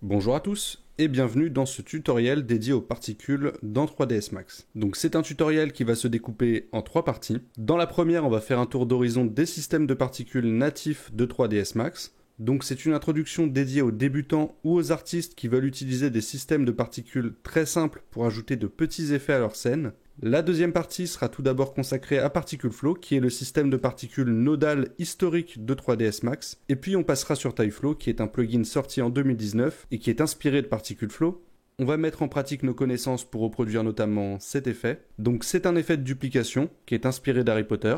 Bonjour à tous et bienvenue dans ce tutoriel dédié aux particules dans 3ds Max. Donc c'est un tutoriel qui va se découper en 3 parties. Dans la première, on va faire un tour d'horizon des systèmes de particules natifs de 3ds Max. Donc c'est une introduction dédiée aux débutants ou aux artistes qui veulent utiliser des systèmes de particules très simples pour ajouter de petits effets à leur scène. La deuxième partie sera tout d'abord consacrée à ParticleFlow, qui est le système de particules nodales historique de 3ds Max, et puis on passera sur TypeFlow, qui est un plugin sorti en 2019 et qui est inspiré de ParticleFlow. On va mettre en pratique nos connaissances pour reproduire notamment cet effet. Donc c'est un effet de duplication qui est inspiré d'Harry Potter.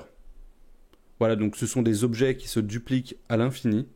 Voilà, donc ce sont des objets qui se dupliquent à l'infini.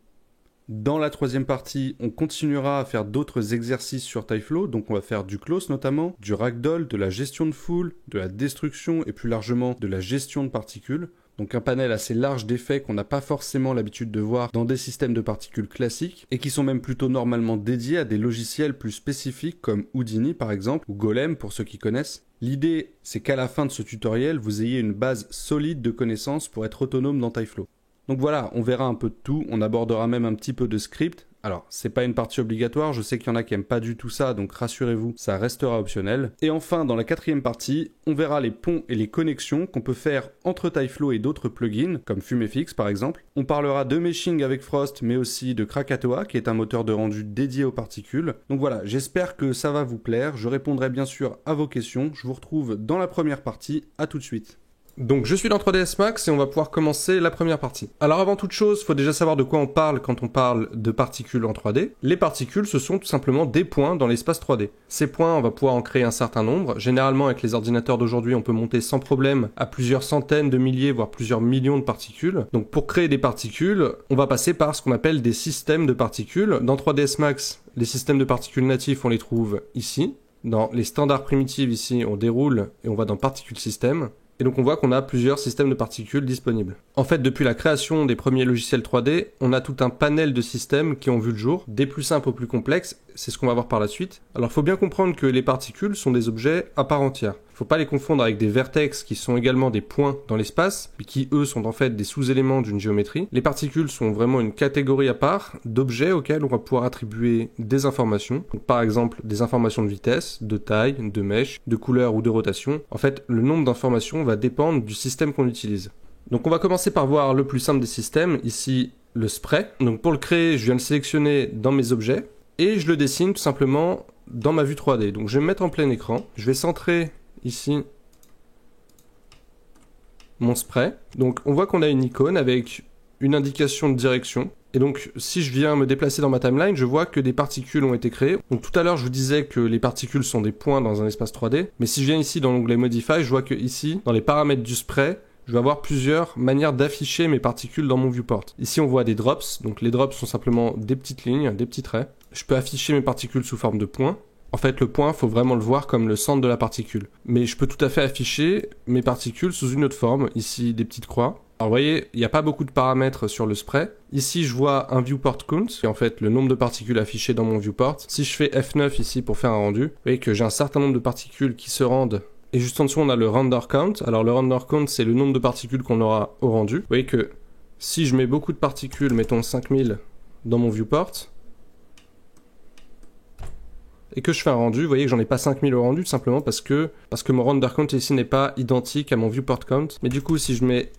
Dans la troisième partie, on continuera à faire d'autres exercices sur TypeFlow, donc on va faire du close notamment, du ragdoll, de la gestion de foule, de la destruction et plus largement de la gestion de particules. Donc un panel assez large d'effets qu'on n'a pas forcément l'habitude de voir dans des systèmes de particules classiques et qui sont même plutôt normalement dédiés à des logiciels plus spécifiques comme Houdini par exemple ou Golem pour ceux qui connaissent. L'idée, c'est qu'à la fin de ce tutoriel, vous ayez une base solide de connaissances pour être autonome dans TypeFlow. Donc voilà, on verra un peu de tout, on abordera même un petit peu de script. Alors, c'est pas une partie obligatoire, je sais qu'il y en a qui aiment pas du tout ça, donc rassurez-vous, ça restera optionnel. Et enfin, dans la quatrième partie, on verra les ponts et les connexions qu'on peut faire entre TypeFlow et d'autres plugins, comme FumeFX par exemple. On parlera de meshing avec Frost, mais aussi de Krakatoa, qui est un moteur de rendu dédié aux particules. Donc voilà, j'espère que ça va vous plaire, je répondrai bien sûr à vos questions, je vous retrouve dans la première partie, à tout de suite. Donc je suis dans 3ds Max et on va pouvoir commencer la première partie. Alors avant toute chose, il faut déjà savoir de quoi on parle quand on parle de particules en 3D. Les particules, ce sont tout simplement des points dans l'espace 3D. Ces points, on va pouvoir en créer un certain nombre. Généralement, avec les ordinateurs d'aujourd'hui, on peut monter sans problème à plusieurs centaines de milliers, voire plusieurs millions de particules. Donc pour créer des particules, on va passer par ce qu'on appelle des systèmes de particules. Dans 3ds Max, les systèmes de particules natifs, on les trouve ici. Dans les standards primitifs, ici, on déroule et on va dans Particle System. Et donc on voit qu'on a plusieurs systèmes de particules disponibles. En fait, depuis la création des premiers logiciels 3D, on a tout un panel de systèmes qui ont vu le jour, des plus simples aux plus complexes, c'est ce qu'on va voir par la suite. Alors il faut bien comprendre que les particules sont des objets à part entière. Il ne faut pas les confondre avec des vertex qui sont également des points dans l'espace, mais qui eux sont en fait des sous-éléments d'une géométrie. Les particules sont vraiment une catégorie à part d'objets auxquels on va pouvoir attribuer des informations. Donc, par exemple, des informations de vitesse, de taille, de mèche, de couleur ou de rotation. En fait, le nombre d'informations va dépendre du système qu'on utilise. Donc on va commencer par voir le plus simple des systèmes, ici le spray. Donc pour le créer, je viens le sélectionner dans mes objets et je le dessine tout simplement dans ma vue 3D. Donc je vais me mettre en plein écran, je vais centrer ici mon spray. Donc on voit qu'on a une icône avec une indication de direction. Et donc si je viens me déplacer dans ma timeline, je vois que des particules ont été créées. Donc tout à l'heure je vous disais que les particules sont des points dans un espace 3D. Mais si je viens ici dans l'onglet Modify, je vois que ici, dans les paramètres du spray, je vais avoir plusieurs manières d'afficher mes particules dans mon viewport. Ici on voit des drops, donc les drops sont simplement des petites lignes, des petits traits. Je peux afficher mes particules sous forme de points. En fait le point, il faut vraiment le voir comme le centre de la particule. Mais je peux tout à fait afficher mes particules sous une autre forme, ici des petites croix. Alors vous voyez, il n'y a pas beaucoup de paramètres sur le spray. Ici je vois un viewport count, qui est en fait le nombre de particules affichées dans mon viewport. Si je fais F9 ici pour faire un rendu, vous voyez que j'ai un certain nombre de particules qui se rendent. Et juste en dessous, on a le render count. Alors le render count, c'est le nombre de particules qu'on aura au rendu. Vous voyez que si je mets beaucoup de particules, mettons 5000 dans mon viewport, et que je fais un rendu, vous voyez que j'en ai pas 5000 au rendu, tout simplement parce que mon render count ici n'est pas identique à mon viewport count. Mais du coup, si je mets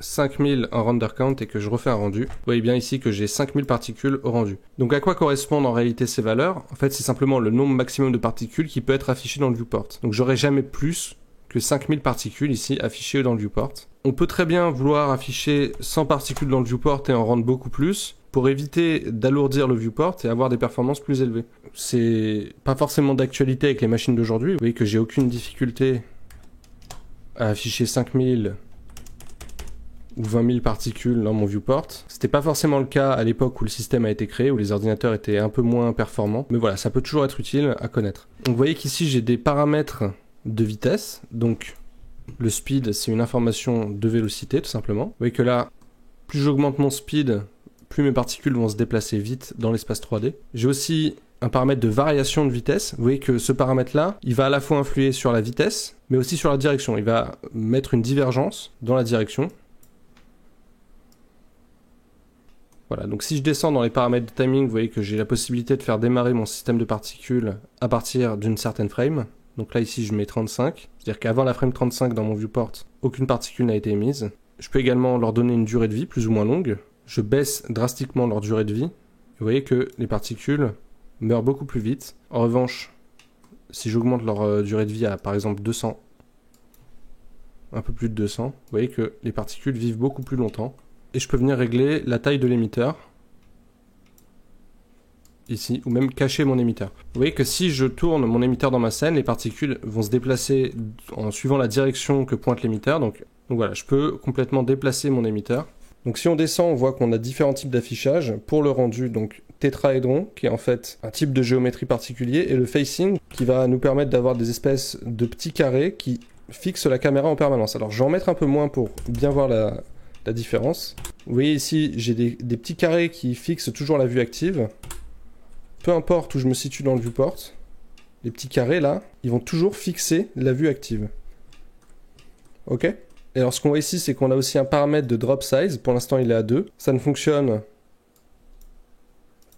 5000 en render count et que je refais un rendu, vous voyez bien ici que j'ai 5000 particules au rendu. Donc à quoi correspondent en réalité ces valeurs? En fait, c'est simplement le nombre maximum de particules qui peut être affiché dans le viewport. Donc j'aurai jamais plus que 5000 particules ici affichées dans le viewport. On peut très bien vouloir afficher 100 particules dans le viewport et en rendre beaucoup plus pour éviter d'alourdir le viewport et avoir des performances plus élevées. C'est pas forcément d'actualité avec les machines d'aujourd'hui. Vous voyez que j'ai aucune difficulté à afficher 5000 ou 20 000 particules dans mon viewport. C'était pas forcément le cas à l'époque où le système a été créé, où les ordinateurs étaient un peu moins performants. Mais voilà, ça peut toujours être utile à connaître. Donc vous voyez qu'ici j'ai des paramètres de vitesse. Donc le speed, c'est une information de vélocité tout simplement. Vous voyez que là, plus j'augmente mon speed, plus mes particules vont se déplacer vite dans l'espace 3D. J'ai aussi un paramètre de variation de vitesse. Vous voyez que ce paramètre-là, il va à la fois influer sur la vitesse, mais aussi sur la direction. Il va mettre une divergence dans la direction. Voilà, donc si je descends dans les paramètres de timing, vous voyez que j'ai la possibilité de faire démarrer mon système de particules à partir d'une certaine frame. Donc là ici je mets 35, c'est-à-dire qu'avant la frame 35 dans mon viewport, aucune particule n'a été émise. Je peux également leur donner une durée de vie plus ou moins longue. Je baisse drastiquement leur durée de vie. Vous voyez que les particules meurent beaucoup plus vite. En revanche, si j'augmente leur durée de vie à par exemple 200, un peu plus de 200, vous voyez que les particules vivent beaucoup plus longtemps. Et je peux venir régler la taille de l'émetteur, ici, ou même cacher mon émetteur. Vous voyez que si je tourne mon émetteur dans ma scène, les particules vont se déplacer en suivant la direction que pointe l'émetteur. Donc voilà, je peux complètement déplacer mon émetteur. Donc si on descend, on voit qu'on a différents types d'affichage. Pour le rendu, donc tétraédron, qui est en fait un type de géométrie particulier, et le facing, qui va nous permettre d'avoir des espèces de petits carrés qui fixent la caméra en permanence. Alors je vais en mettre un peu moins pour bien voir la différence. Vous voyez ici, j'ai des petits carrés qui fixent toujours la vue active. Peu importe où je me situe dans le viewport, les petits carrés là, ils vont toujours fixer la vue active. Ok? Et alors ce qu'on voit ici, c'est qu'on a aussi un paramètre de drop size. Pour l'instant, il est à 2. Ça ne fonctionne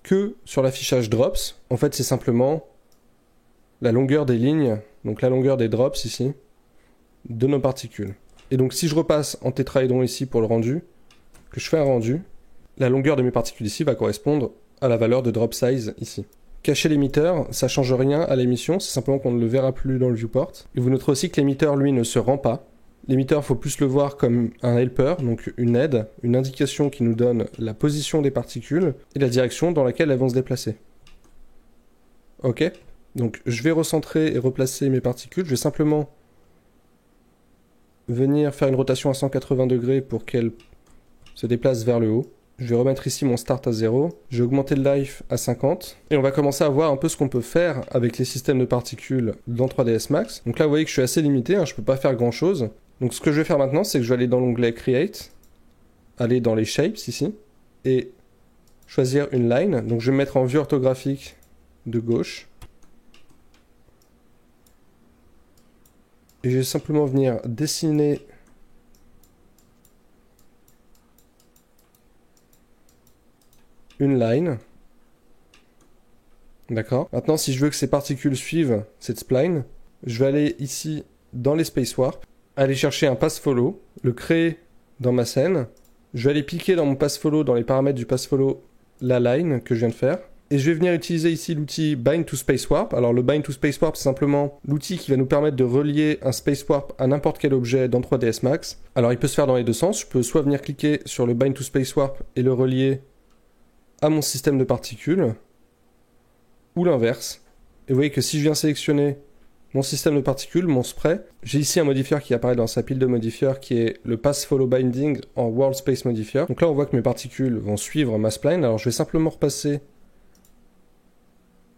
que sur l'affichage drops. En fait, c'est simplement la longueur des lignes, donc la longueur des drops ici, de nos particules. Et donc si je repasse en tétraédron ici pour le rendu, que je fais un rendu, la longueur de mes particules ici va correspondre à la valeur de drop size ici. Cacher l'émetteur, ça change rien à l'émission, c'est simplement qu'on ne le verra plus dans le viewport. Et vous noterez aussi que l'émetteur, lui, ne se rend pas. L'émetteur, il faut plus le voir comme un helper, donc une aide, une indication qui nous donne la position des particules et la direction dans laquelle elles vont se déplacer. Ok? Donc je vais recentrer et replacer mes particules, je vais simplement venir faire une rotation à 180 degrés pour qu'elle se déplace vers le haut. Je vais remettre ici mon start à 0. Je vais augmenter le life à 50. Et on va commencer à voir un peu ce qu'on peut faire avec les systèmes de particules dans 3ds Max. Donc là, vous voyez que je suis assez limité, je ne peux pas faire grand chose. Donc ce que je vais faire maintenant, c'est que je vais aller dans l'onglet Create, aller dans les Shapes ici, et choisir une line. Donc je vais me mettre en vue orthographique de gauche. Et je vais simplement venir dessiner une line. D'accord. Maintenant, si je veux que ces particules suivent cette spline, je vais aller ici dans les space warp, aller chercher un pass follow, le créer dans ma scène. Je vais aller piquer dans mon pass follow, dans les paramètres du pass follow, la line que je viens de faire. Et je vais venir utiliser ici l'outil Bind to Space Warp. Alors le Bind to Space Warp, c'est simplement l'outil qui va nous permettre de relier un Space Warp à n'importe quel objet dans 3ds Max. Alors il peut se faire dans les deux sens. Je peux soit venir cliquer sur le Bind to Space Warp et le relier à mon système de particules, ou l'inverse. Et vous voyez que si je viens sélectionner mon système de particules, mon spray, j'ai ici un modifieur qui apparaît dans sa pile de modifieurs qui est le Pass Follow Binding en World Space Modifier. Donc là on voit que mes particules vont suivre ma spline. Alors je vais simplement repasser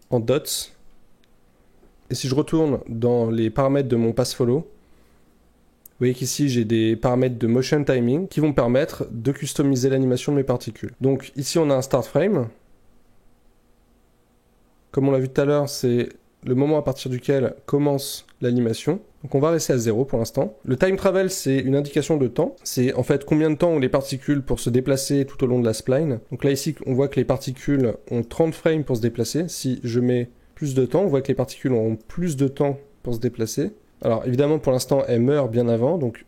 en dots. Et si je retourne dans les paramètres de mon pass follow, vous voyez qu'ici j'ai des paramètres de motion timing qui vont me permettre de customiser l'animation de mes particules. Donc ici on a un start frame. Comme on l'a vu tout à l'heure, c'est le moment à partir duquel commence l'animation. Donc on va rester à 0 pour l'instant. Le time travel, c'est une indication de temps. C'est en fait combien de temps ont les particules pour se déplacer tout au long de la spline. Donc là ici, on voit que les particules ont 30 frames pour se déplacer. Si je mets plus de temps, on voit que les particules auront plus de temps pour se déplacer. Alors évidemment, pour l'instant, elles meurent bien avant. Donc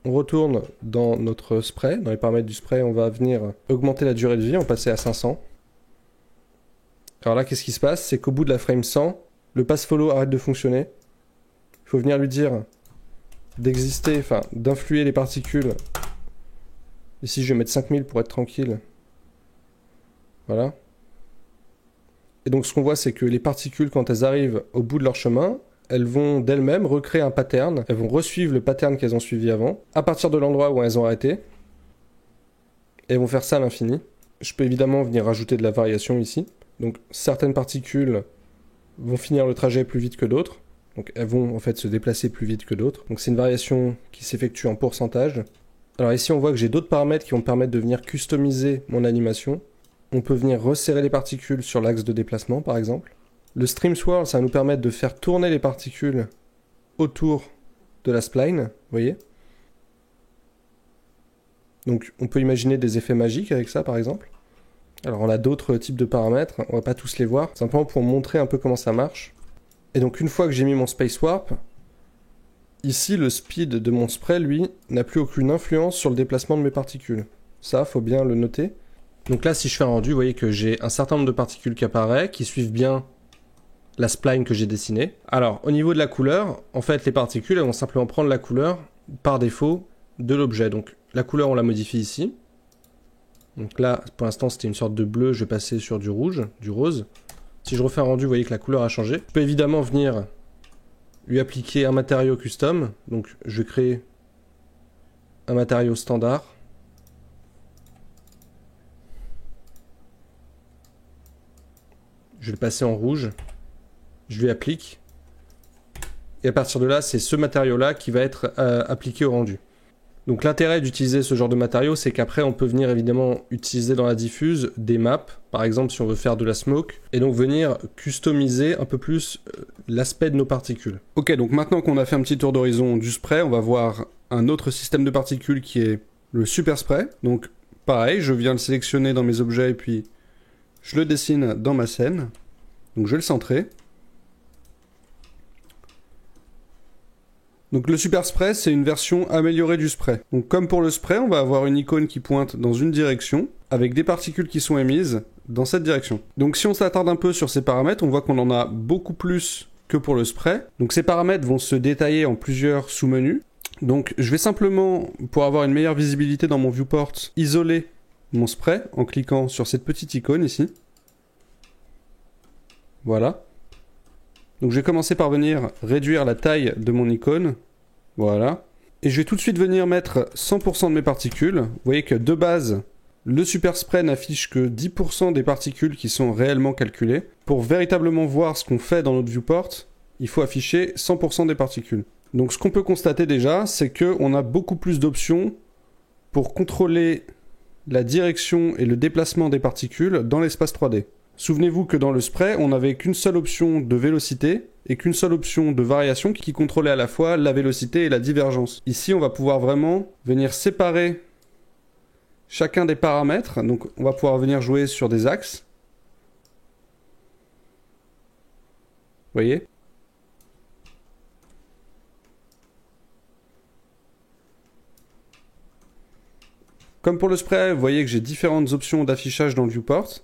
on retourne dans notre spray. Dans les paramètres du spray, on va venir augmenter la durée de vie. On va passer à 500. Alors là, qu'est-ce qui se passe? C'est qu'au bout de la frame 100, le pass follow arrête de fonctionner. Il faut venir lui dire d'exister, enfin d'influer les particules. Ici, je vais mettre 5000 pour être tranquille. Voilà. Et donc, ce qu'on voit, c'est que les particules, quand elles arrivent au bout de leur chemin, elles vont d'elles-mêmes recréer un pattern. Elles vont resuivre le pattern qu'elles ont suivi avant, à partir de l'endroit où elles ont arrêté. Et elles vont faire ça à l'infini. Je peux évidemment venir rajouter de la variation ici. Donc, certaines particules vont finir le trajet plus vite que d'autres. Donc elles vont en fait se déplacer plus vite que d'autres. Donc c'est une variation qui s'effectue en pourcentage. Alors ici on voit que j'ai d'autres paramètres qui vont me permettre de venir customiser mon animation. On peut venir resserrer les particules sur l'axe de déplacement par exemple. Le stream swirl, ça va nous permettre de faire tourner les particules autour de la spline, vous voyez. Donc on peut imaginer des effets magiques avec ça par exemple. Alors on a d'autres types de paramètres, on va pas tous les voir, simplement pour montrer un peu comment ça marche. Et donc une fois que j'ai mis mon space warp, ici le speed de mon spray, lui, n'a plus aucune influence sur le déplacement de mes particules. Ça, faut bien le noter. Donc là, si je fais un rendu, vous voyez que j'ai un certain nombre de particules qui apparaissent, qui suivent bien la spline que j'ai dessinée. Alors, au niveau de la couleur, en fait, les particules, elles vont simplement prendre la couleur par défaut de l'objet. Donc, la couleur, on la modifie ici. Donc là, pour l'instant, c'était une sorte de bleu, je vais passer sur du rouge, du rose. Si je refais un rendu, vous voyez que la couleur a changé. Je peux évidemment venir lui appliquer un matériau custom. Donc, je vais créer un matériau standard. Je vais le passer en rouge, je lui applique, et à partir de là, c'est ce matériau-là qui va être appliqué au rendu. Donc l'intérêt d'utiliser ce genre de matériau, c'est qu'après, on peut venir évidemment utiliser dans la diffuse des maps, par exemple si on veut faire de la smoke, et donc venir customiser un peu plus l'aspect de nos particules. Ok, donc maintenant qu'on a fait un petit tour d'horizon du spray, on va voir un autre système de particules qui est le super spray. Donc pareil, je viens le sélectionner dans mes objets, et puis je le dessine dans ma scène. Donc je vais le centrer. Donc le super spray, c'est une version améliorée du spray. Donc comme pour le spray, on va avoir une icône qui pointe dans une direction, avec des particules qui sont émises dans cette direction. Donc si on s'attarde un peu sur ces paramètres, on voit qu'on en a beaucoup plus que pour le spray. Donc ces paramètres vont se détailler en plusieurs sous-menus. Donc je vais simplement, pour avoir une meilleure visibilité dans mon viewport, isoler mon spray en cliquant sur cette petite icône ici. Voilà. Donc je vais commencer par venir réduire la taille de mon icône. Voilà. Et je vais tout de suite venir mettre 100% de mes particules. Vous voyez que de base, le super spray n'affiche que 10% des particules qui sont réellement calculées. Pour véritablement voir ce qu'on fait dans notre viewport, il faut afficher 100% des particules. Donc ce qu'on peut constater déjà, c'est qu'on a beaucoup plus d'options pour contrôler la direction et le déplacement des particules dans l'espace 3D. Souvenez-vous que dans le spray, on n'avait qu'une seule option de vélocité et qu'une seule option de variation qui contrôlait à la fois la vélocité et la divergence. Ici, on va pouvoir vraiment venir séparer chacun des paramètres. Donc, on va pouvoir venir jouer sur des axes. Vous voyez ? Comme pour le spray, vous voyez que j'ai différentes options d'affichage dans le viewport.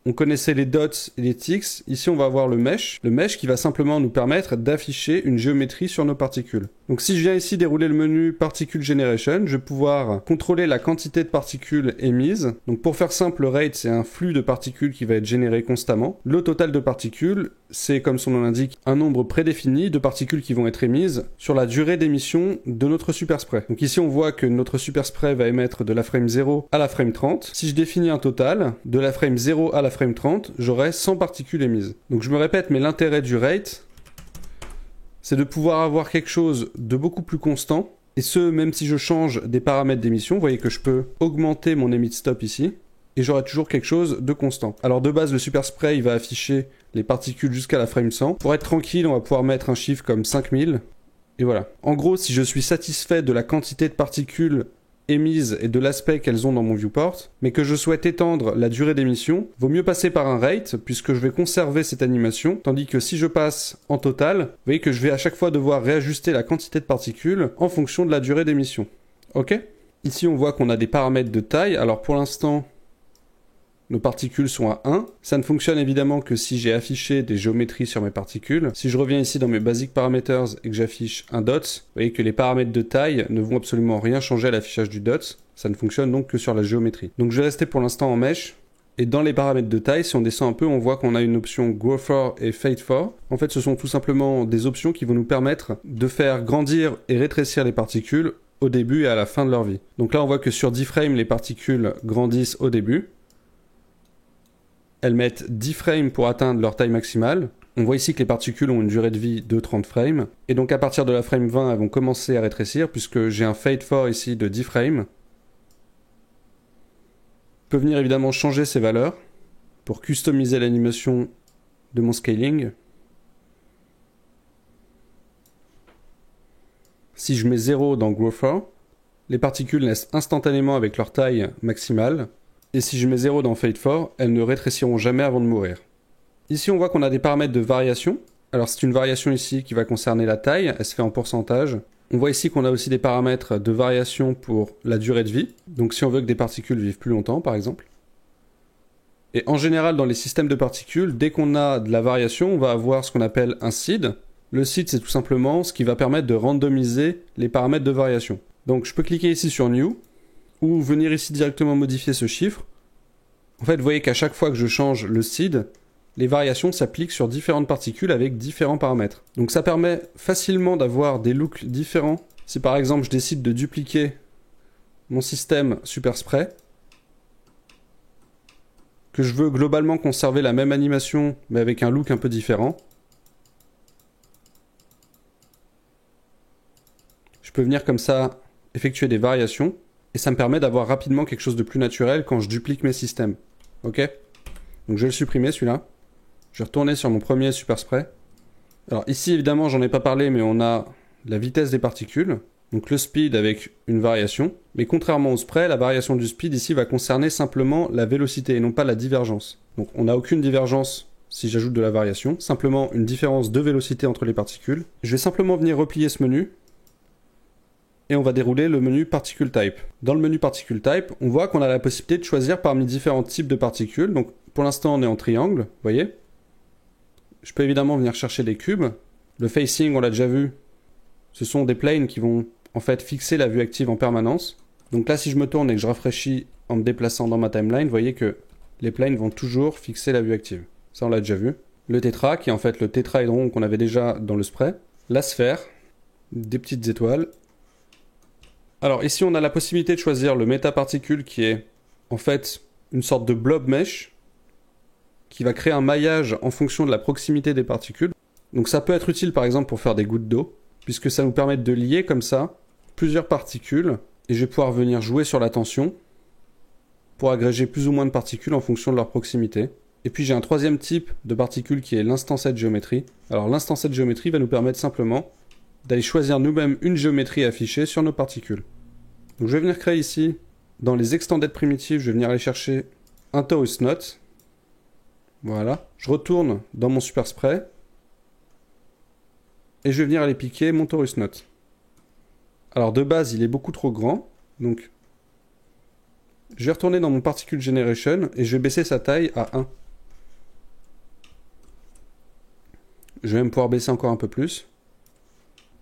On connaissait les dots et les ticks. Ici, on va avoir le mesh. Le mesh qui va simplement nous permettre d'afficher une géométrie sur nos particules. Donc si je viens ici dérouler le menu Particle Generation, je vais pouvoir contrôler la quantité de particules émises. Donc pour faire simple, le rate, c'est un flux de particules qui va être généré constamment. Le total de particules, c'est comme son nom l'indique, un nombre prédéfini de particules qui vont être émises sur la durée d'émission de notre super spray. Donc ici, on voit que notre super spray va émettre de la frame 0 à la frame 30. Si je définis un total, de la frame 0 à la frame 30, j'aurai 100 particules émises. Donc je me répète, mais l'intérêt du rate, c'est de pouvoir avoir quelque chose de beaucoup plus constant, et ce, même si je change des paramètres d'émission. Vous voyez que je peux augmenter mon emit stop ici, et j'aurai toujours quelque chose de constant. Alors de base, le super spray, il va afficher les particules jusqu'à la frame 100. Pour être tranquille, on va pouvoir mettre un chiffre comme 5000, et voilà. En gros, si je suis satisfait de la quantité de particules émises et de l'aspect qu'elles ont dans mon viewport, mais que je souhaite étendre la durée d'émission, vaut mieux passer par un rate, puisque je vais conserver cette animation, tandis que si je passe en total, vous voyez que je vais à chaque fois devoir réajuster la quantité de particules en fonction de la durée d'émission. Ok ? Ici, on voit qu'on a des paramètres de taille. Alors pour l'instant, nos particules sont à 1. Ça ne fonctionne évidemment que si j'ai affiché des géométries sur mes particules. Si je reviens ici dans mes Basic Parameters et que j'affiche un dot, vous voyez que les paramètres de taille ne vont absolument rien changer à l'affichage du dot. Ça ne fonctionne donc que sur la géométrie. Donc je vais rester pour l'instant en mesh. Et dans les paramètres de taille, si on descend un peu, on voit qu'on a une option Grow For et Fade For. En fait, ce sont tout simplement des options qui vont nous permettre de faire grandir et rétrécir les particules au début et à la fin de leur vie. Donc là, on voit que sur 10 frames, les particules grandissent au début. Elles mettent 10 frames pour atteindre leur taille maximale. On voit ici que les particules ont une durée de vie de 30 frames. Et donc à partir de la frame 20, elles vont commencer à rétrécir puisque j'ai un fade for ici de 10 frames. Je peux venir évidemment changer ces valeurs pour customiser l'animation de mon scaling. Si je mets 0 dans Grow For, les particules naissent instantanément avec leur taille maximale. Et si je mets 0 dans fade for, elles ne rétréciront jamais avant de mourir. Ici, on voit qu'on a des paramètres de variation. Alors, c'est une variation ici qui va concerner la taille. Elle se fait en pourcentage. On voit ici qu'on a aussi des paramètres de variation pour la durée de vie. Donc, si on veut que des particules vivent plus longtemps, par exemple. Et en général, dans les systèmes de particules, dès qu'on a de la variation, on va avoir ce qu'on appelle un seed. Le seed, c'est tout simplement ce qui va permettre de randomiser les paramètres de variation. Donc, je peux cliquer ici sur New, ou venir ici directement modifier ce chiffre. En fait, vous voyez qu'à chaque fois que je change le seed, les variations s'appliquent sur différentes particules avec différents paramètres. Donc ça permet facilement d'avoir des looks différents. Si par exemple je décide de dupliquer mon système Super Spray, que je veux globalement conserver la même animation mais avec un look un peu différent, je peux venir comme ça effectuer des variations et ça me permet d'avoir rapidement quelque chose de plus naturel quand je duplique mes systèmes. Ok? Donc je vais le supprimer celui-là. Je vais retourner sur mon premier Super Spray. Alors ici évidemment j'en ai pas parlé mais on a la vitesse des particules. Donc le speed avec une variation. Mais contrairement au spray, la variation du speed ici va concerner simplement la vélocité et non pas la divergence. Donc on n'a aucune divergence si j'ajoute de la variation. Simplement une différence de vélocité entre les particules. Je vais simplement venir replier ce menu. Et on va dérouler le menu Particle Type. Dans le menu Particle Type, on voit qu'on a la possibilité de choisir parmi différents types de particules. Donc pour l'instant on est en triangle, vous voyez. Je peux évidemment venir chercher des cubes. Le facing, on l'a déjà vu, ce sont des planes qui vont en fait fixer la vue active en permanence. Donc là, si je me tourne et que je rafraîchis en me déplaçant dans ma timeline, vous voyez que les planes vont toujours fixer la vue active. Ça, on l'a déjà vu. Le tétra, qui est en fait le tétraédron qu'on avait déjà dans le spray. La sphère, des petites étoiles. Alors ici, on a la possibilité de choisir le métaparticule qui est en fait une sorte de blob mesh qui va créer un maillage en fonction de la proximité des particules. Donc ça peut être utile par exemple pour faire des gouttes d'eau, puisque ça nous permet de lier comme ça plusieurs particules, et je vais pouvoir venir jouer sur la tension pour agréger plus ou moins de particules en fonction de leur proximité. Et puis j'ai un troisième type de particules qui est l'instanset géométrie. Alors l'instanset géométrie va nous permettre simplement d'aller choisir nous-mêmes une géométrie affichée sur nos particules. Donc je vais venir créer ici, dans les extended primitives, je vais venir aller chercher un torus knot. Voilà, je retourne dans mon Super Spray et je vais venir aller piquer mon torus knot. Alors de base, il est beaucoup trop grand, donc je vais retourner dans mon Particle Generation et je vais baisser sa taille à 1. Je vais même pouvoir baisser encore un peu plus.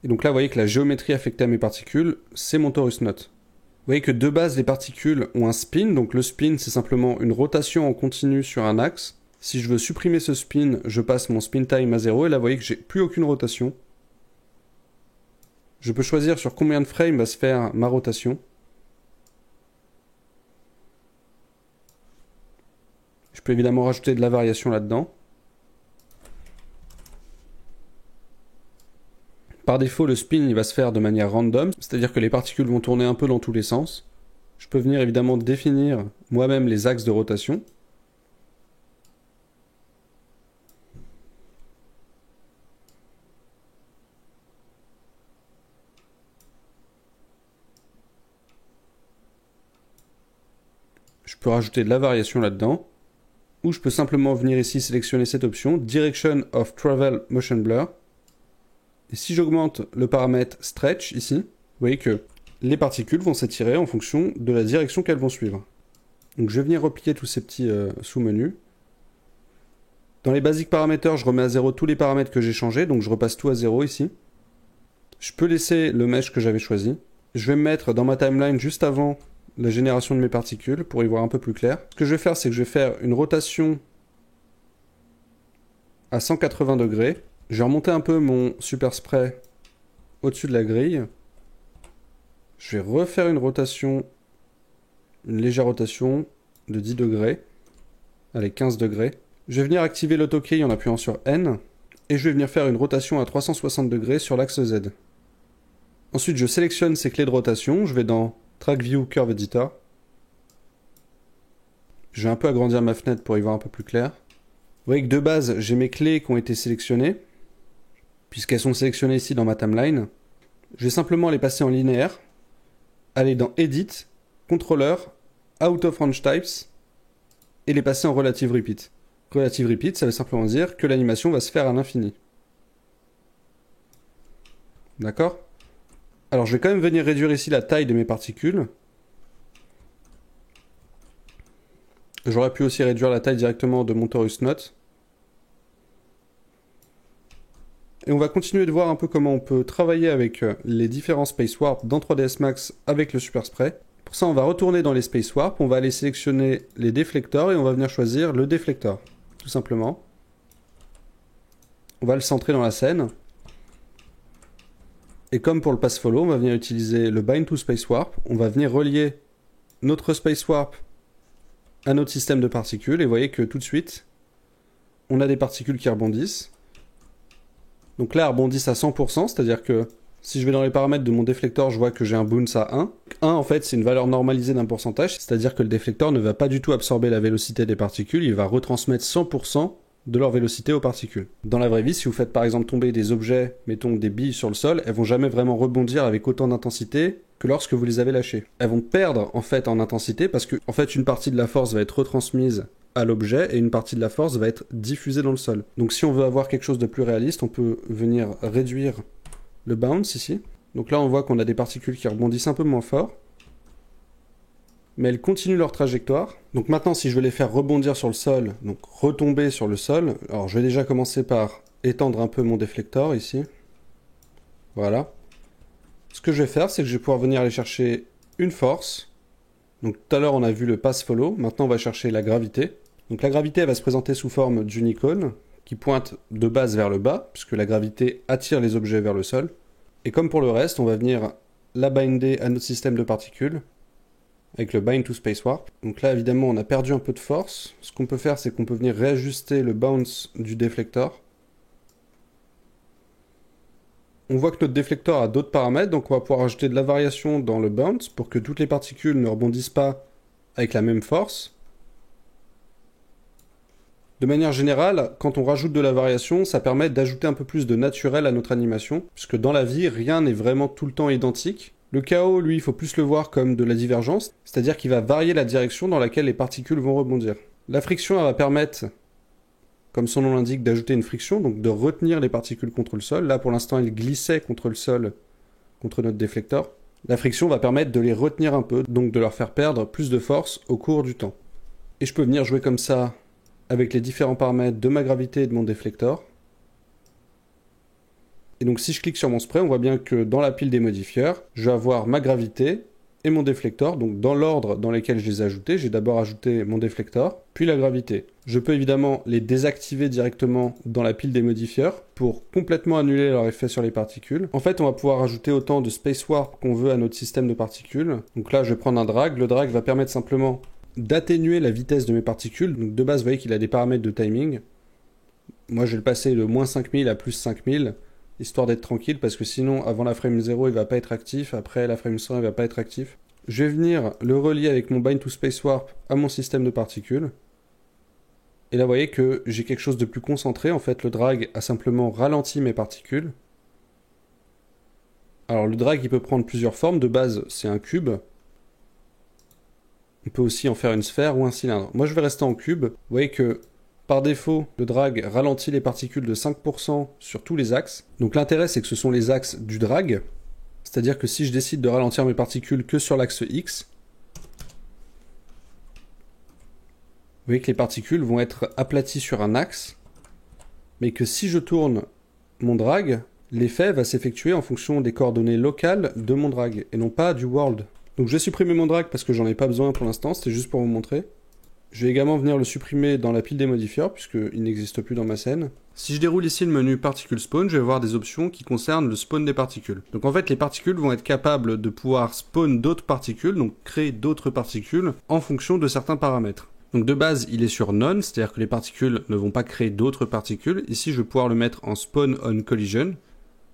Et donc là, vous voyez que la géométrie affectée à mes particules, c'est mon torus knot. Vous voyez que de base, les particules ont un spin, donc le spin, c'est simplement une rotation en continu sur un axe. Si je veux supprimer ce spin, je passe mon spin time à 0, et là vous voyez que j'ai plus aucune rotation. Je peux choisir sur combien de frames va se faire ma rotation. Je peux évidemment rajouter de la variation là-dedans. Par défaut, le spin il va se faire de manière random, c'est-à-dire que les particules vont tourner un peu dans tous les sens. Je peux venir évidemment définir moi-même les axes de rotation. Je peux rajouter de la variation là-dedans, ou je peux simplement venir ici sélectionner cette option, Direction of Travel Motion Blur. Et si j'augmente le paramètre Stretch ici, vous voyez que les particules vont s'étirer en fonction de la direction qu'elles vont suivre. Donc je vais venir replier tous ces petits sous-menus. Dans les basic parameters, je remets à 0 tous les paramètres que j'ai changés, donc je repasse tout à 0 ici. Je peux laisser le mesh que j'avais choisi. Je vais me mettre dans ma timeline juste avant la génération de mes particules pour y voir un peu plus clair. Ce que je vais faire, c'est que je vais faire une rotation à 180 degrés. Je vais remonter un peu mon Super Spray au-dessus de la grille. Je vais refaire une rotation, une légère rotation de 10 degrés, allez 15 degrés. Je vais venir activer l'autokey en appuyant sur N, et je vais venir faire une rotation à 360 degrés sur l'axe Z. Ensuite, je sélectionne ces clés de rotation, je vais dans Track View Curve Editor. Je vais un peu agrandir ma fenêtre pour y voir un peu plus clair. Vous voyez que de base, j'ai mes clés qui ont été sélectionnées, puisqu'elles sont sélectionnées ici dans ma timeline. Je vais simplement les passer en linéaire, aller dans Edit, Controller, Out of Range Types, et les passer en relative repeat. Relative repeat, ça veut simplement dire que l'animation va se faire à l'infini. D'accord? Alors je vais quand même venir réduire ici la taille de mes particules. J'aurais pu aussi réduire la taille directement de mon torus knot. Et on va continuer de voir un peu comment on peut travailler avec les différents space warp dans 3ds Max avec le Super Spray. Pour ça, on va retourner dans les space warp, on va aller sélectionner les déflecteurs et on va venir choisir le déflecteur, tout simplement. On va le centrer dans la scène. Et comme pour le pass follow, on va venir utiliser le bind to space warp. On va venir relier notre space warp à notre système de particules. Et vous voyez que tout de suite, on a des particules qui rebondissent. Donc là, elles rebondissent à 100%, c'est-à-dire que si je vais dans les paramètres de mon déflecteur, je vois que j'ai un bounce à 1. 1, en fait, c'est une valeur normalisée d'un pourcentage, c'est-à-dire que le déflecteur ne va pas du tout absorber la vélocité des particules, il va retransmettre 100% de leur vélocité aux particules. Dans la vraie vie, si vous faites par exemple tomber des objets, mettons des billes sur le sol, elles vont jamais vraiment rebondir avec autant d'intensité que lorsque vous les avez lâchées. Elles vont perdre en fait en intensité parce que en fait une partie de la force va être retransmise à l'objet et une partie de la force va être diffusée dans le sol. Donc si on veut avoir quelque chose de plus réaliste, on peut venir réduire le bounce ici. Donc là on voit qu'on a des particules qui rebondissent un peu moins fort, mais elles continuent leur trajectoire. Donc maintenant, si je veux les faire rebondir sur le sol, donc retomber sur le sol, alors je vais déjà commencer par étendre un peu mon déflecteur ici. Voilà. Ce que je vais faire, c'est que je vais pouvoir venir aller chercher une force. Donc tout à l'heure, on a vu le pass follow. Maintenant, on va chercher la gravité. Donc la gravité, elle va se présenter sous forme d'une icône qui pointe de base vers le bas, puisque la gravité attire les objets vers le sol. Et comme pour le reste, on va venir la binder à notre système de particules avec le bind to space warp. Donc là, évidemment, on a perdu un peu de force. Ce qu'on peut faire, c'est qu'on peut venir réajuster le bounce du déflecteur. On voit que notre déflecteur a d'autres paramètres, donc on va pouvoir ajouter de la variation dans le bounce pour que toutes les particules ne rebondissent pas avec la même force. De manière générale, quand on rajoute de la variation, ça permet d'ajouter un peu plus de naturel à notre animation, puisque dans la vie, rien n'est vraiment tout le temps identique. Le chaos, lui, il faut plus le voir comme de la divergence, c'est-à-dire qu'il va varier la direction dans laquelle les particules vont rebondir. La friction, elle va permettre, comme son nom l'indique, d'ajouter une friction, donc de retenir les particules contre le sol. Là, pour l'instant, elles glissaient contre le sol, contre notre déflecteur. La friction va permettre de les retenir un peu, donc de leur faire perdre plus de force au cours du temps. Et je peux venir jouer comme ça avec les différents paramètres de ma gravité et de mon déflecteur. Et donc si je clique sur mon spray, on voit bien que dans la pile des modifieurs, je vais avoir ma gravité et mon déflecteur. Donc dans l'ordre dans lequel je les ai ajoutés, j'ai d'abord ajouté mon déflecteur, puis la gravité. Je peux évidemment les désactiver directement dans la pile des modifieurs pour complètement annuler leur effet sur les particules. En fait, on va pouvoir ajouter autant de space warp qu'on veut à notre système de particules. Donc là, je vais prendre un drag. Le drag va permettre simplement d'atténuer la vitesse de mes particules. Donc de base, vous voyez qu'il a des paramètres de timing. Moi, je vais le passer de moins 5000 à plus 5000. Histoire d'être tranquille, parce que sinon, avant la frame 0, il va pas être actif, après la frame 100, il va pas être actif. Je vais venir le relier avec mon bind to space warp à mon système de particules. Et là, vous voyez que j'ai quelque chose de plus concentré. En fait, le drag a simplement ralenti mes particules. Alors, le drag, il peut prendre plusieurs formes. De base, c'est un cube. On peut aussi en faire une sphère ou un cylindre. Moi, je vais rester en cube. Vous voyez que par défaut, le drag ralentit les particules de 5% sur tous les axes. Donc l'intérêt, c'est que ce sont les axes du drag. C'est-à-dire que si je décide de ralentir mes particules que sur l'axe X, vous voyez que les particules vont être aplaties sur un axe, mais que si je tourne mon drag, l'effet va s'effectuer en fonction des coordonnées locales de mon drag, et non pas du world. Donc je vais supprimer mon drag parce que j'en ai pas besoin pour l'instant, c'était juste pour vous montrer. Je vais également venir le supprimer dans la pile des modifieurs, puisqu'il n'existe plus dans ma scène. Si je déroule ici le menu Particle Spawn, je vais voir des options qui concernent le spawn des particules. Donc en fait, les particules vont être capables de pouvoir spawn d'autres particules, donc créer d'autres particules, en fonction de certains paramètres. Donc de base, il est sur None, c'est-à-dire que les particules ne vont pas créer d'autres particules. Ici, je vais pouvoir le mettre en Spawn on Collision.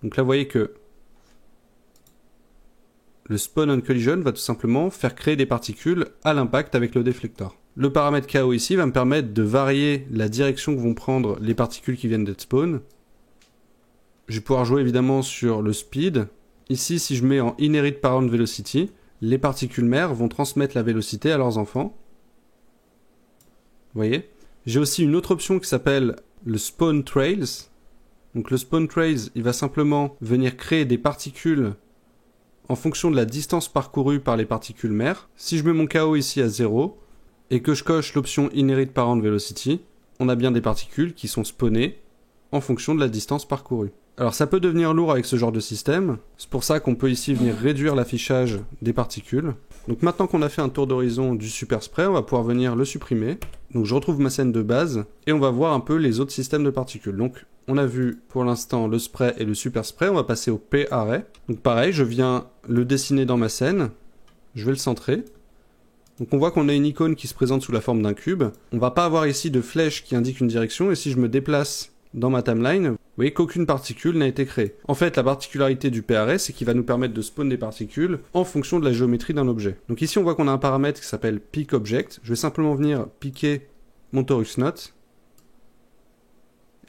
Donc là, vous voyez que le Spawn on Collision va tout simplement faire créer des particules à l'impact avec le déflecteur. Le paramètre KO ici va me permettre de varier la direction que vont prendre les particules qui viennent d'être spawn. Je vais pouvoir jouer évidemment sur le speed. Ici, si je mets en Inherit Parent Velocity, les particules mères vont transmettre la vélocité à leurs enfants. voyez. J'ai aussi une autre option qui s'appelle le Spawn Trails. Donc le Spawn Trails, il va simplement venir créer des particules en fonction de la distance parcourue par les particules mères. Si je mets mon KO ici à 0 et que je coche l'option Inherit Parent Velocity, on a bien des particules qui sont spawnées en fonction de la distance parcourue. Alors ça peut devenir lourd avec ce genre de système, c'est pour ça qu'on peut ici venir réduire l'affichage des particules. Donc maintenant qu'on a fait un tour d'horizon du super spray, on va pouvoir venir le supprimer. Donc je retrouve ma scène de base et on va voir un peu les autres systèmes de particules. Donc on a vu pour l'instant le spray et le super spray, on va passer au P-array. Donc pareil, je viens le dessiner dans ma scène, je vais le centrer. Donc on voit qu'on a une icône qui se présente sous la forme d'un cube. On va pas avoir ici de flèche qui indique une direction et si je me déplace dans ma timeline, vous voyez qu'aucune particule n'a été créée. En fait, la particularité du P-array, c'est qu'il va nous permettre de spawn des particules en fonction de la géométrie d'un objet. Donc ici, on voit qu'on a un paramètre qui s'appelle pickObject. Je vais simplement venir piquer mon torus node.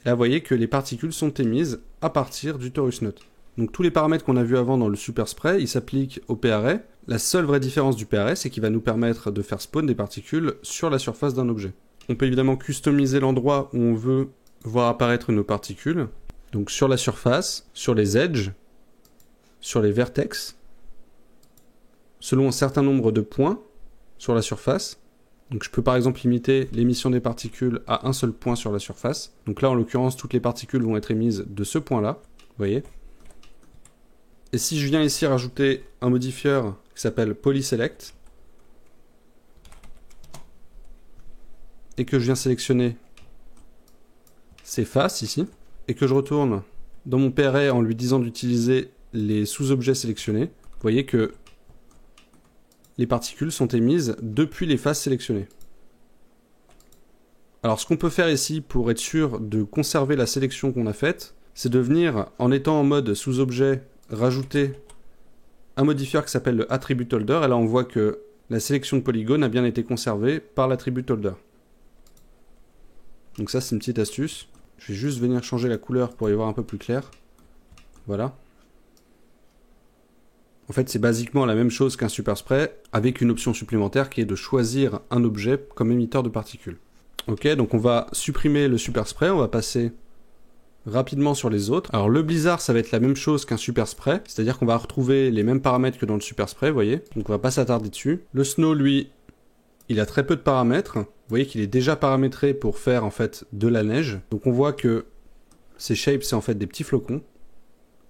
Et là, vous voyez que les particules sont émises à partir du torus node. Donc tous les paramètres qu'on a vus avant dans le super spray, ils s'appliquent au P-array. La seule vraie différence du P-array, c'est qu'il va nous permettre de faire spawn des particules sur la surface d'un objet. On peut évidemment customiser l'endroit où on veut voir apparaître nos particules. Donc sur la surface, sur les edges, sur les vertex, selon un certain nombre de points sur la surface. Donc je peux par exemple limiter l'émission des particules à un seul point sur la surface. Donc là en l'occurrence toutes les particules vont être émises de ce point-là, vous voyez. Et si je viens ici rajouter un modifieur qui s'appelle polyselect et que je viens sélectionner ces faces ici, et que je retourne dans mon P-array en lui disant d'utiliser les sous-objets sélectionnés, vous voyez que les particules sont émises depuis les faces sélectionnées. Alors ce qu'on peut faire ici pour être sûr de conserver la sélection qu'on a faite, c'est de venir, en étant en mode sous-objet, rajouter un modifieur qui s'appelle le attribute holder, et là on voit que la sélection de polygone a bien été conservée par l'attribute holder. Donc ça c'est une petite astuce. Je vais juste venir changer la couleur pour y voir un peu plus clair. Voilà. En fait, c'est basiquement la même chose qu'un super spray, avec une option supplémentaire qui est de choisir un objet comme émetteur de particules. Ok, donc on va supprimer le super spray, on va passer rapidement sur les autres. Alors le blizzard, ça va être la même chose qu'un super spray, c'est-à-dire qu'on va retrouver les mêmes paramètres que dans le super spray, vous voyez. Donc on va pas s'attarder dessus. Le snow, lui, il a très peu de paramètres. Vous voyez qu'il est déjà paramétré pour faire en fait de la neige. Donc on voit que ces shapes, c'est en fait des petits flocons.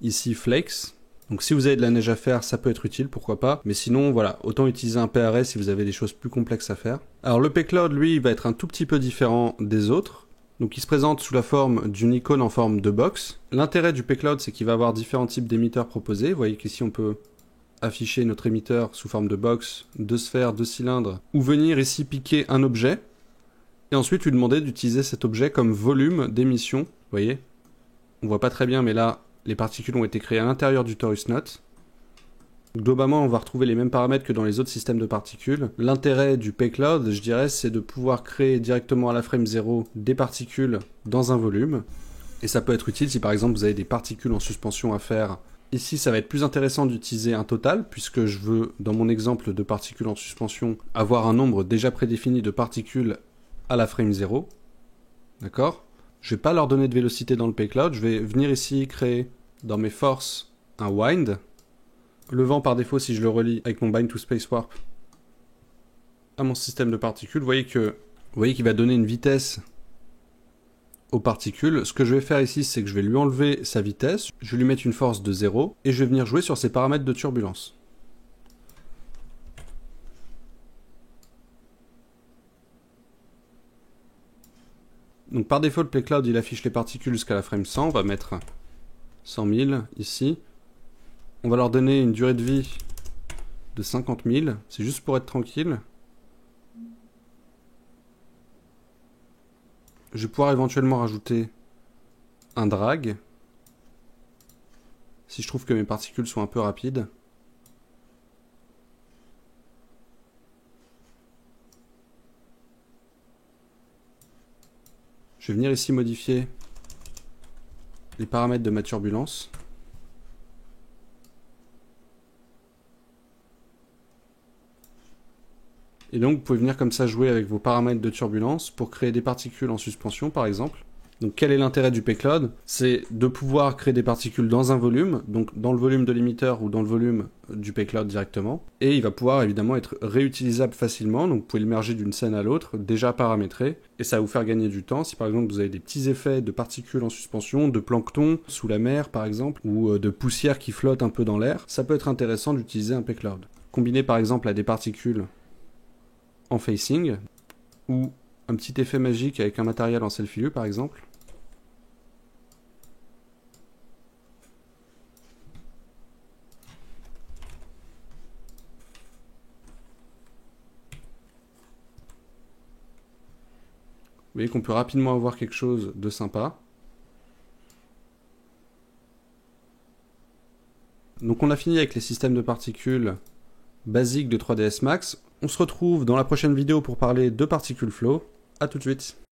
Ici, flakes. Donc si vous avez de la neige à faire, ça peut être utile, pourquoi pas. Mais sinon, voilà, autant utiliser un P-array si vous avez des choses plus complexes à faire. Alors le P-cloud, lui, il va être un tout petit peu différent des autres. Donc il se présente sous la forme d'une icône en forme de box. L'intérêt du P-cloud, c'est qu'il va avoir différents types d'émetteurs proposés. Vous voyez qu'ici, on peut afficher notre émetteur sous forme de box, de sphère, de cylindre, ou venir ici piquer un objet, et ensuite lui demander d'utiliser cet objet comme volume d'émission. Vous voyez, on voit pas très bien, mais là, les particules ont été créées à l'intérieur du torus node. Globalement, on va retrouver les mêmes paramètres que dans les autres systèmes de particules. L'intérêt du P-cloud, je dirais, c'est de pouvoir créer directement à la frame 0 des particules dans un volume. Et ça peut être utile si par exemple vous avez des particules en suspension à faire. Ici, ça va être plus intéressant d'utiliser un total, puisque je veux, dans mon exemple de particules en suspension, avoir un nombre déjà prédéfini de particules à la frame 0. D'accord ? Je ne vais pas leur donner de vélocité dans le P-cloud, je vais venir ici créer dans mes forces un wind. Le vent, par défaut, si je le relie avec mon bind to space warp à mon système de particules, vous voyez qu'il va donner une vitesse aux particules. Ce que je vais faire ici, c'est que je vais lui enlever sa vitesse, je vais lui mettre une force de 0, et je vais venir jouer sur ses paramètres de turbulence. Donc par défaut, le P-cloud, il affiche les particules jusqu'à la frame 100, on va mettre 100 000 ici. On va leur donner une durée de vie de 50 000, c'est juste pour être tranquille. Je vais pouvoir éventuellement rajouter un drag, si je trouve que mes particules sont un peu rapides. Je vais venir ici modifier les paramètres de ma turbulence. Et donc vous pouvez venir comme ça jouer avec vos paramètres de turbulence pour créer des particules en suspension par exemple. Donc quel est l'intérêt du payload? C'est de pouvoir créer des particules dans un volume, donc dans le volume de l'émetteur ou dans le volume du payload directement. Et il va pouvoir évidemment être réutilisable facilement, donc vous pouvez le merger d'une scène à l'autre, déjà paramétré, et ça va vous faire gagner du temps. Si par exemple vous avez des petits effets de particules en suspension, de plancton sous la mer par exemple, ou de poussière qui flotte un peu dans l'air, ça peut être intéressant d'utiliser un payload. Combiné par exemple à des particules en facing, ou un petit effet magique avec un matériel en self-illu par exemple. Vous voyez qu'on peut rapidement avoir quelque chose de sympa. Donc on a fini avec les systèmes de particules basiques de 3ds Max. On se retrouve dans la prochaine vidéo pour parler de particle flow. A tout de suite.